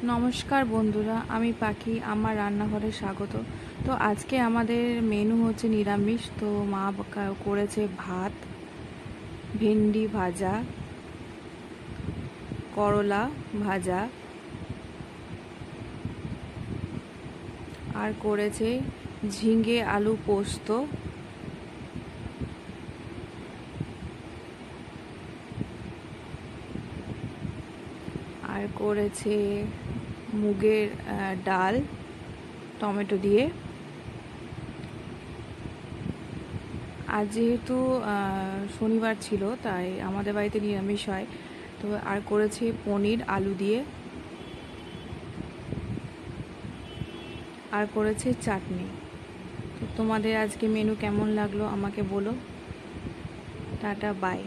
নমস্কার বন্ধুরা, আমি পাখি, আমার রান্নাঘরে স্বাগত। তো আজকে আমাদের মেনু হচ্ছে নিরামিষ। তো মা করেছে ভাত, ভেন্ডি ভাজা, করলা ভাজা, আর করেছে ঝিঙে আলু পোস্ত, আর করেছে মুগের ডাল টমেটো দিয়ে। আর যেহেতু শনিবার ছিল, তাই আমাদের বাড়িতে নিরামিষ হয়। তো আর করেছে পনির আলু দিয়ে, আর করেছে চাটনি। তো তোমাদের আজকে মেনু কেমন লাগলো আমাকে বলো। Tata, by.